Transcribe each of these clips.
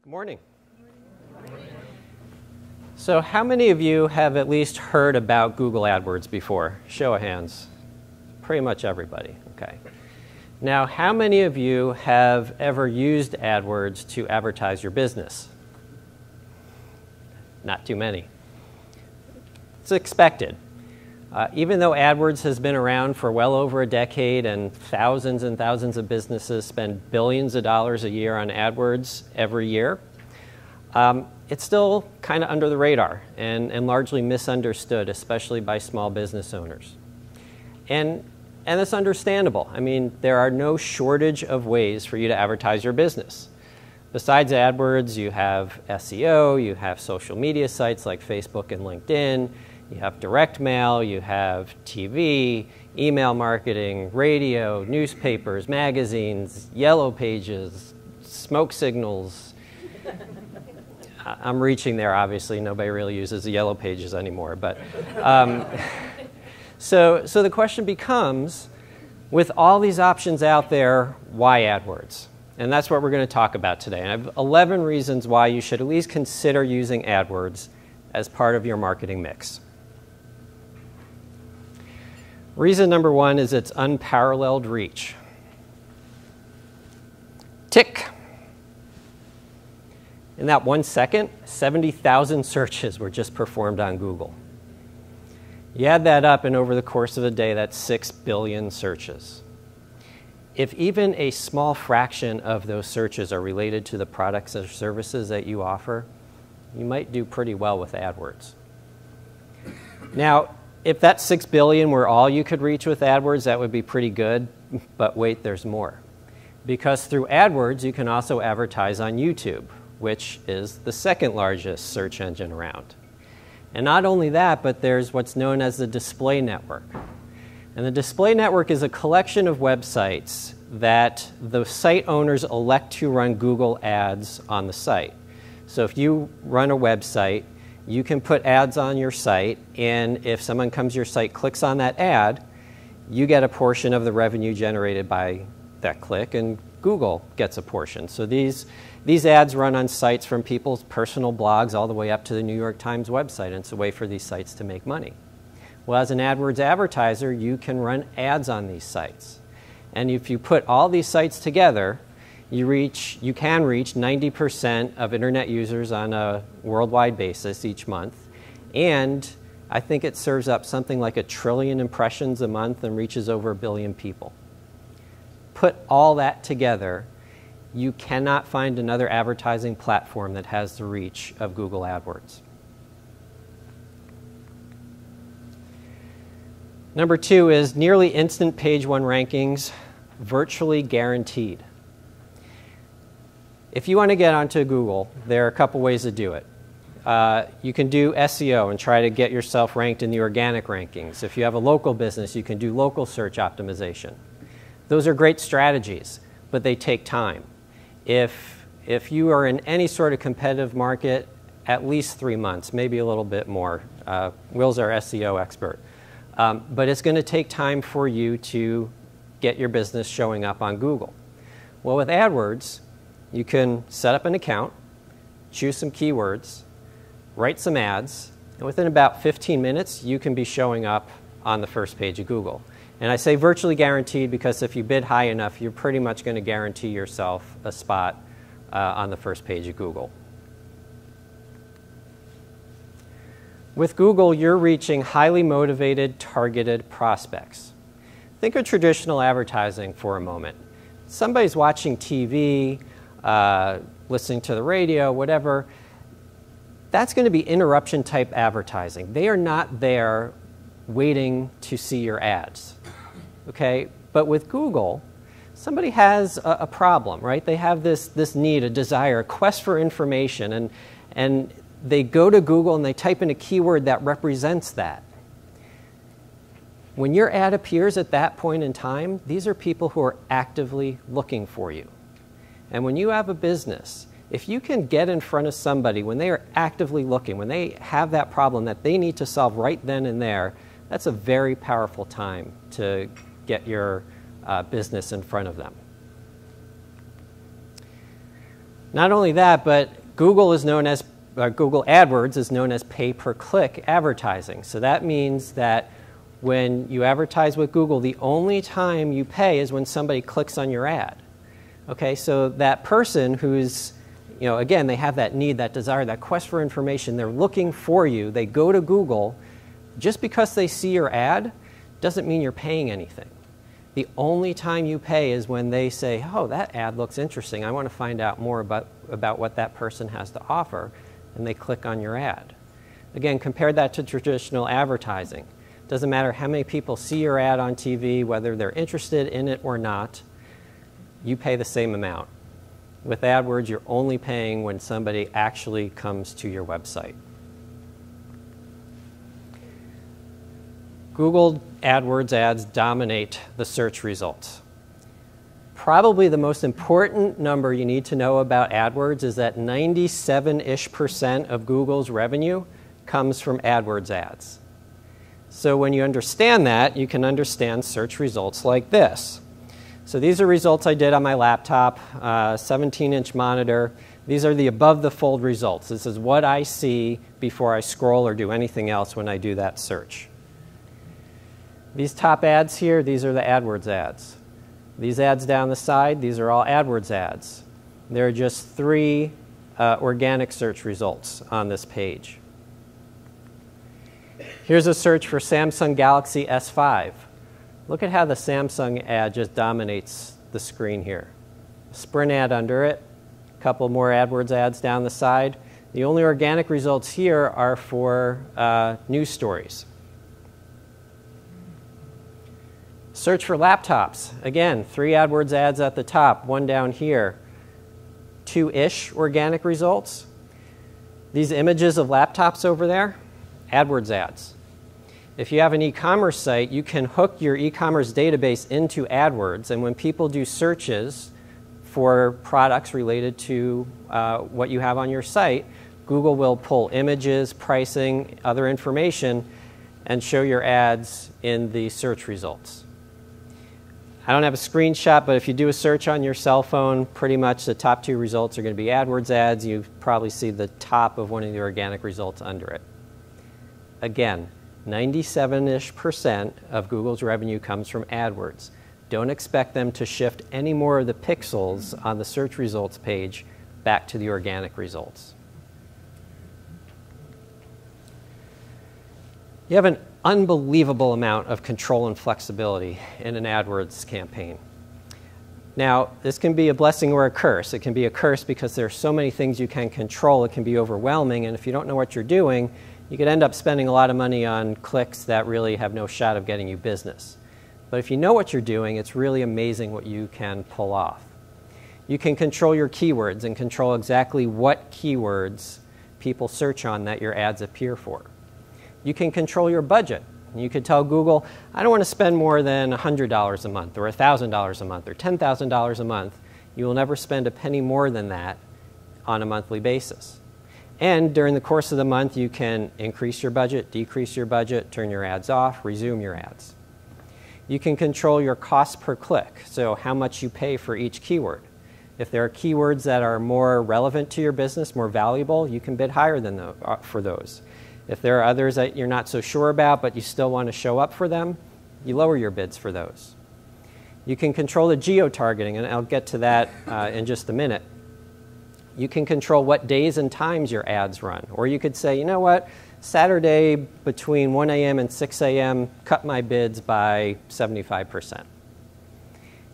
Good morning. So how many of you have at least heard about Google AdWords before? Show of hands. Pretty much everybody. Okay. Now, how many of you have ever used AdWords to advertise your business? Not too many. It's expected. Even though AdWords has been around for well over a decade and thousands of businesses spend billions of dollars a year on AdWords every year, it's still kind of under the radar and largely misunderstood, especially by small business owners. And it's understandable. I mean, there are no shortage of ways for you to advertise your business. Besides AdWords, you have SEO, you have social media sites like Facebook and LinkedIn, you have direct mail, you have TV, email marketing, radio, newspapers, magazines, yellow pages, smoke signals. I'm reaching there, obviously. Nobody really uses the yellow pages anymore. But so the question becomes, with all these options out there, why AdWords? And that's what we're going to talk about today. And I have 11 reasons why you should at least consider using AdWords as part of your marketing mix. Reason number one is its unparalleled reach. Tick. In that 1 second, 70,000 searches were just performed on Google. You add that up, and over the course of the day, that's 6 billion searches. If even a small fraction of those searches are related to the products or services that you offer, you might do pretty well with AdWords. Now, if that 6 billion were all you could reach with AdWords, that would be pretty good. But wait, there's more. Because through AdWords, you can also advertise on YouTube, which is the second largest search engine around. And not only that, but there's what's known as the display network. And the display network is a collection of websites that the site owners elect to run Google ads on the site. So if you run a website, you can put ads on your site, and if someone comes to your site, clicks on that ad, you get a portion of the revenue generated by that click, and Google gets a portion. So these ads run on sites from people's personal blogs all the way up to the New York Times website, and it's a way for these sites to make money. Well, as an AdWords advertiser, you can run ads on these sites. And if you put all these sites together, you can reach 90% of internet users on a worldwide basis each month. And I think it serves up something like 1 trillion impressions a month and reaches over 1 billion people. Put all that together, you cannot find another advertising platform that has the reach of Google AdWords. Number two is nearly instant page one rankings, virtually guaranteed. If you want to get onto Google, there are a couple ways to do it. You can do SEO and try to get yourself ranked in the organic rankings. If you have a local business, you can do local search optimization. Those are great strategies, but they take time. If you are in any sort of competitive market, at least 3 months, maybe a little bit more. Will's our SEO expert. But it's going to take time for you to get your business showing up on Google. Well, with AdWords, you can set up an account, choose some keywords, write some ads, and within about 15 minutes, you can be showing up on the first page of Google. And I say virtually guaranteed because if you bid high enough, you're pretty much going to guarantee yourself a spot on the first page of Google. With Google, you're reaching highly motivated, targeted prospects. Think of traditional advertising for a moment. Somebody's watching TV, listening to the radio, whatever. That's going to be interruption type advertising. They are not there waiting to see your ads. Okay? But with Google, somebody has a problem, right? They have this need, a desire, a quest for information, and they go to Google and they type in a keyword that represents that. When your ad appears at that point in time, these are people who are actively looking for you. And when you have a business, if you can get in front of somebody when they are actively looking, when they have that problem that they need to solve right then and there, that's a very powerful time to get your business in front of them. Not only that, but Google AdWords is known as pay-per-click advertising. So that means that when you advertise with Google, the only time you pay is when somebody clicks on your ad. Okay, so that person who's, again, they have that need, that desire, that quest for information, they're looking for you, they go to Google, just because they see your ad doesn't mean you're paying anything. The only time you pay is when they say, oh, that ad looks interesting. I want to find out more about what that person has to offer, and they click on your ad. Again, compare that to traditional advertising. Doesn't matter how many people see your ad on TV, whether they're interested in it or not, you pay the same amount. With AdWords, you're only paying when somebody actually comes to your website. Google AdWords ads dominate the search results. Probably the most important number you need to know about AdWords is that 97-ish% of Google's revenue comes from AdWords ads. So when you understand that, you can understand search results like this. So these are results I did on my laptop, 17-inch monitor. These are the above-the-fold results. This is what I see before I scroll or do anything else when I do that search. These top ads here, these are the AdWords ads. These ads down the side, these are all AdWords ads. There are just 3 organic search results on this page. Here's a search for Samsung Galaxy S5. Look at how the Samsung ad just dominates the screen here. Sprint ad under it, a couple more AdWords ads down the side. The only organic results here are for news stories. Search for laptops. Again, 3 AdWords ads at the top, 1 down here. 2-ish organic results. These images of laptops over there, AdWords ads. If you have an e-commerce site, you can hook your e-commerce database into AdWords, and when people do searches for products related to what you have on your site, Google will pull images, pricing, other information, and show your ads in the search results. I don't have a screenshot, but if you do a search on your cell phone, pretty much the top 2 results are going to be AdWords ads. You probably see the top of one of the organic results under it. Again, 97-ish% of Google's revenue comes from AdWords. Don't expect them to shift any more of the pixels on the search results page back to the organic results. You have an unbelievable amount of control and flexibility in an AdWords campaign. Now, this can be a blessing or a curse. It can be a curse because there are so many things you can control. It can be overwhelming, and if you don't know what you're doing, you could end up spending a lot of money on clicks that really have no shot of getting you business. But if you know what you're doing, it's really amazing what you can pull off. You can control your keywords and control exactly what keywords people search on that your ads appear for. You can control your budget. You could tell Google, I don't want to spend more than $100 a month or $1,000 a month or $10,000 a month. You will never spend a penny more than that on a monthly basis. And during the course of the month, you can increase your budget, decrease your budget, turn your ads off, resume your ads. You can control your cost per click, so how much you pay for each keyword. If there are keywords that are more relevant to your business, more valuable, you can bid higher than for those. If there are others that you're not so sure about, but you still want to show up for them, you lower your bids for those. You can control the geo-targeting, and I'll get to that in just a minute. You can control what days and times your ads run. Or you could say, you know what, Saturday between 1 a.m. and 6 a.m., cut my bids by 75%.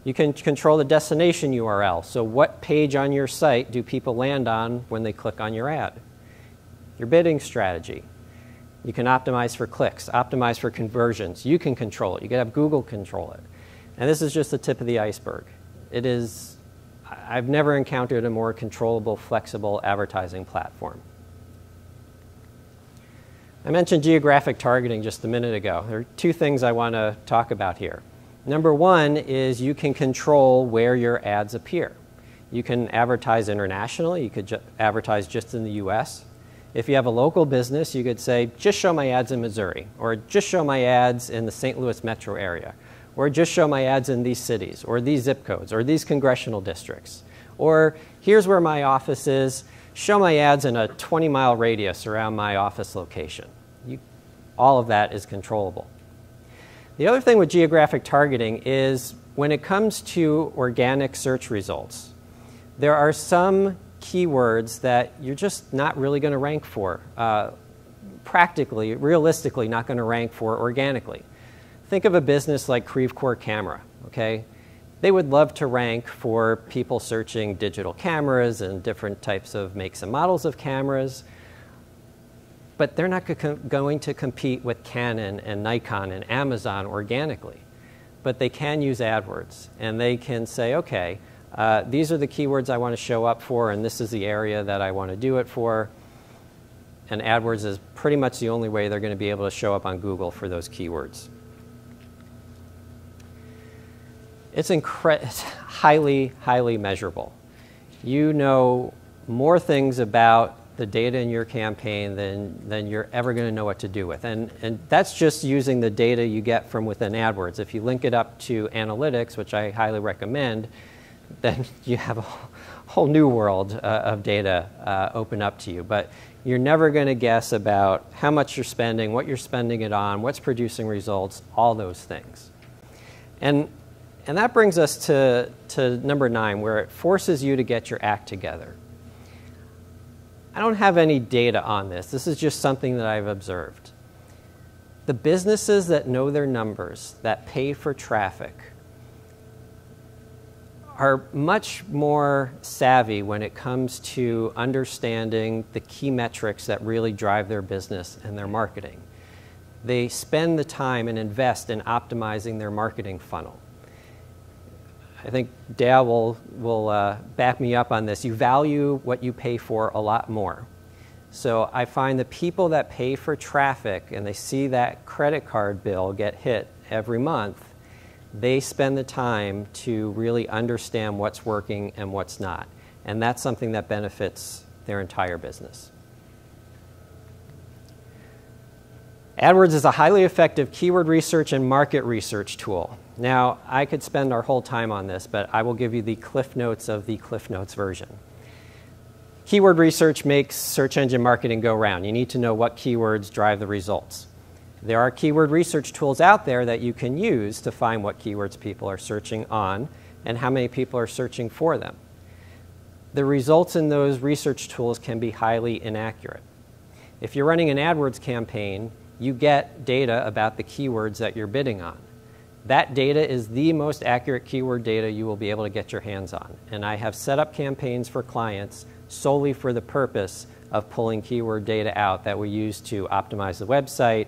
You can control the destination URL. So what page on your site do people land on when they click on your ad? Your bidding strategy. You can optimize for clicks, optimize for conversions. You can control it. You can have Google control it. And this is just the tip of the iceberg. It is, I've never encountered a more controllable, flexible advertising platform. I mentioned geographic targeting just a minute ago. There are 2 things I want to talk about here. Number 1 is you can control where your ads appear. You can advertise internationally. You could advertise just in the US. If you have a local business, you could say, just show my ads in Missouri, or just show my ads in the St. Louis metro area, or just show my ads in these cities, or these zip codes, or these congressional districts, Or here's where my office is. Show my ads in a 20-mile radius around my office location. All of that is controllable. The other thing with geographic targeting is when it comes to organic search results, there are some keywords that you're just not really going to rank for. Practically, realistically, not going to rank for organically. Think of a business like Kreitman Camera, okay? They would love to rank for people searching digital cameras and different types of makes and models of cameras, but they're not going to compete with Canon and Nikon and Amazon organically. But they can use AdWords, and they can say, okay, these are the keywords I want to show up for, and this is the area that I want to do it for. And AdWords is pretty much the only way they're going to be able to show up on Google for those keywords. It's highly, highly measurable. You know more things about the data in your campaign than you're ever going to know what to do with. And that's just using the data you get from within AdWords. If you link it up to analytics, which I highly recommend, then you have a whole new world of data open up to you. But you're never going to guess about how much you're spending, what you're spending it on, what's producing results, all those things. And that brings us to number 9, where it forces you to get your act together. I don't have any data on this. This is just something that I've observed. The businesses that know their numbers, that pay for traffic, are much more savvy when it comes to understanding the key metrics that really drive their business and their marketing. They spend the time and invest in optimizing their marketing funnel. I think Dale will back me up on this. You value what you pay for a lot more. So I find the people that pay for traffic and they see that credit card bill get hit every month, they spend the time to really understand what's working and what's not. And that's something that benefits their entire business. AdWords is a highly effective keyword research and market research tool. Now, I could spend our whole time on this, but I will give you the Cliff Notes of the Cliff Notes version. Keyword research makes search engine marketing go round. You need to know what keywords drive the results. There are keyword research tools out there that you can use to find what keywords people are searching on and how many people are searching for them. The results in those research tools can be highly inaccurate. If you're running an AdWords campaign, you get data about the keywords that you're bidding on. That data is the most accurate keyword data you will be able to get your hands on. And I have set up campaigns for clients solely for the purpose of pulling keyword data out that we use to optimize the website,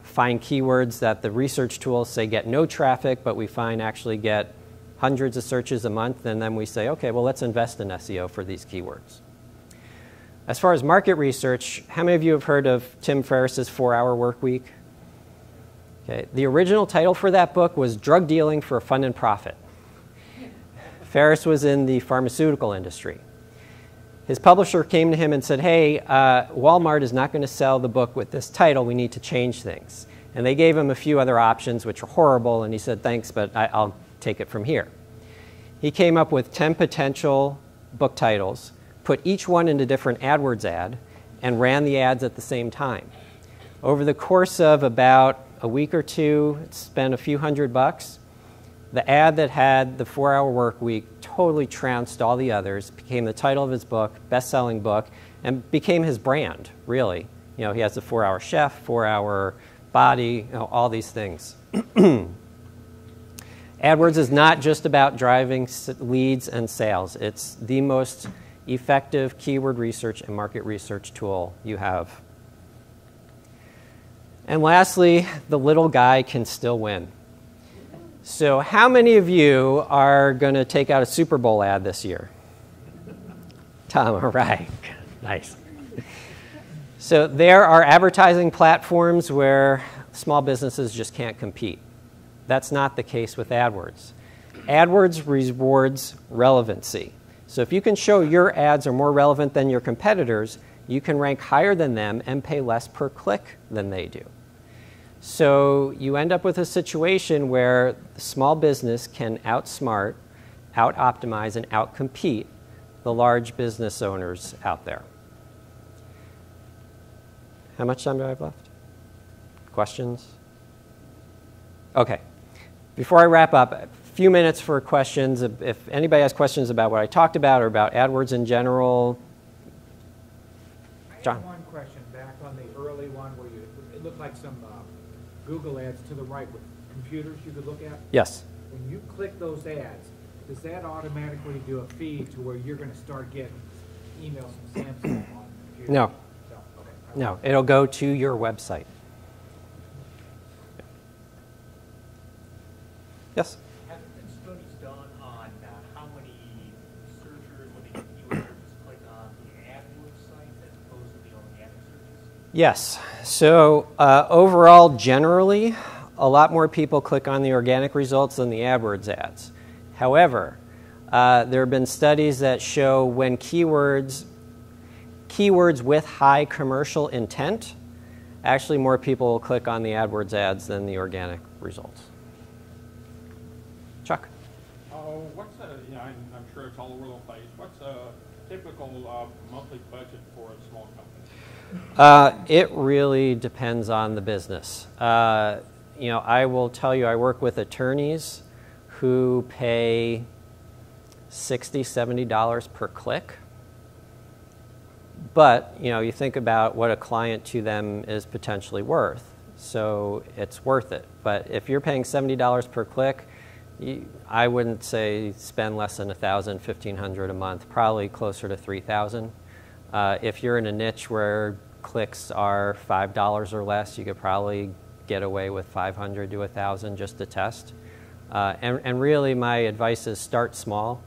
find keywords that the research tools say get no traffic, but we find actually get hundreds of searches a month, and then we say, okay, well, let's invest in SEO for these keywords. As far as market research, how many of you have heard of Tim Ferriss's 4-Hour Work Week? Okay. The original title for that book was Drug Dealing for Fun and Profit. Ferriss was in the pharmaceutical industry. His publisher came to him and said, hey, Walmart is not going to sell the book with this title. We need to change things. And they gave him a few other options, which were horrible, and he said, thanks, but I'll take it from here. He came up with 10 potential book titles, put each one into a different AdWords ad, and ran the ads at the same time. Over the course of about a week or two, spent a few $100. The ad that had the 4-Hour Work Week totally trounced all the others, became the title of his book, best-selling book, and became his brand, really. You know, he has the 4-Hour Chef, 4-Hour Body, you know, all these things. AdWords is not just about driving leads and sales. It's the most effective keyword research and market research tool you have. And lastly, the little guy can still win. So how many of you are going to take out a Super Bowl ad this year? Tom, all right. Nice. So there are advertising platforms where small businesses just can't compete. That's not the case with AdWords. AdWords rewards relevancy. So if you can show your ads are more relevant than your competitors, you can rank higher than them and pay less per click than they do. So you end up with a situation where the small business can outsmart, out-optimize and out-compete the large business owners out there. How much time do I have left? Questions? Okay. Before I wrap up, a few minutes for questions. If anybody has questions about what I talked about or about AdWords in general. John? I have one question back on the early one where it looked like some Google ads to the right with computers you could look at. Yes. When you click those ads, does that automatically do a feed to where you're going to start getting emails from Samsung on computers? No. Okay. No, it'll go to your website. Yes? Have there been studies done on how many searchers, what they keywords click on the AdWords site as opposed to the organic searches? Yes. So overall, generally, a lot more people click on the organic results than the AdWords ads. However, there have been studies that show when keywords with high commercial intent, actually more people will click on the AdWords ads than the organic results. Chuck? What's I'm sure it's all over the place. What's a typical monthly budget for a small company? It really depends on the business. I will tell you, I work with attorneys who pay $60, $70 per click. But, you think about what a client to them is potentially worth. So it's worth it. But if you're paying $70 per click, I wouldn't say spend less than $1,000, $1,500 a month, probably closer to $3,000. If you're in a niche where clicks are $5 or less, you could probably get away with $500 to $1,000 just to test. And really, my advice is start small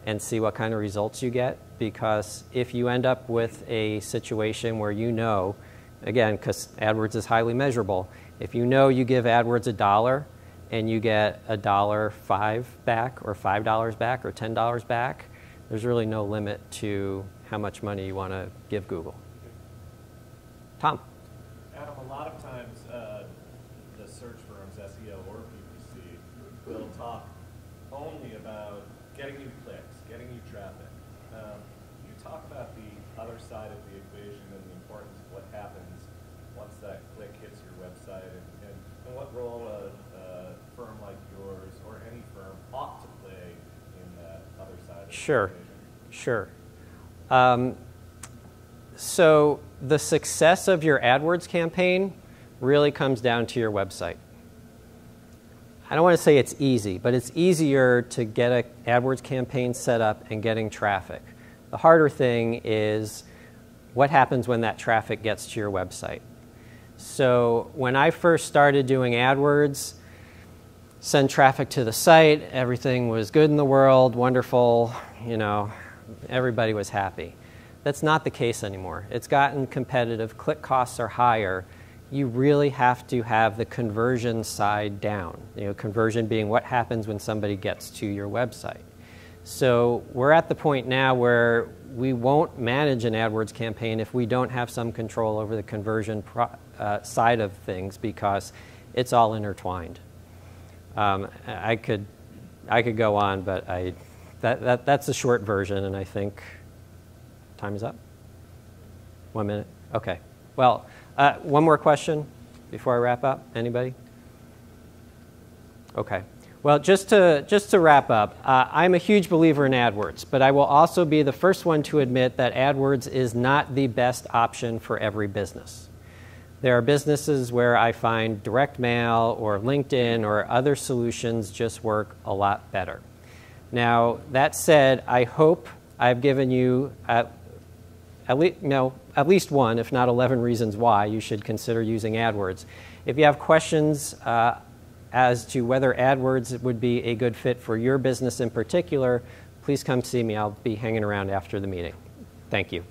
and see what kind of results you get, because if you end up with a situation where again, because AdWords is highly measurable, if you give AdWords $1 and you get $1.05 back or $5 back or $10 back, there's really no limit to how much money you want to give Google. Tom? Adam, a lot of times the search firms, SEO or PPC, will talk only about getting you clicks, getting you traffic. You talk about the other side of the equation and the importance of what happens once that click hits your website, and what role a firm like yours or any firm ought to play in that other side of the equation. Sure. So the success of your AdWords campaign really comes down to your website. I don't want to say it's easy, but it's easier to get an AdWords campaign set up and getting traffic. The harder thing is what happens when that traffic gets to your website. So when I first started doing AdWords, send traffic to the site, everything was good in the world, wonderful, everybody was happy. That's not the case anymore. It's gotten competitive, click costs are higher. You really have to have the conversion side down. Conversion being what happens when somebody gets to your website. So we're at the point now where we won't manage an AdWords campaign if we don't have some control over the conversion side of things, because it's all intertwined. I could go on, but that's the short version, and I think time is up. 1 minute. Okay. Well, one more question before I wrap up. Anybody? Okay. Well, just to wrap up, I'm a huge believer in AdWords, but I will also be the first one to admit that AdWords is not the best option for every business. There are businesses where I find direct mail or LinkedIn or other solutions just work a lot better. Now, that said, I hope I've given you at least one, if not 11 reasons why you should consider using AdWords. If you have questions as to whether AdWords would be a good fit for your business in particular, please come see me. I'll be hanging around after the meeting. Thank you.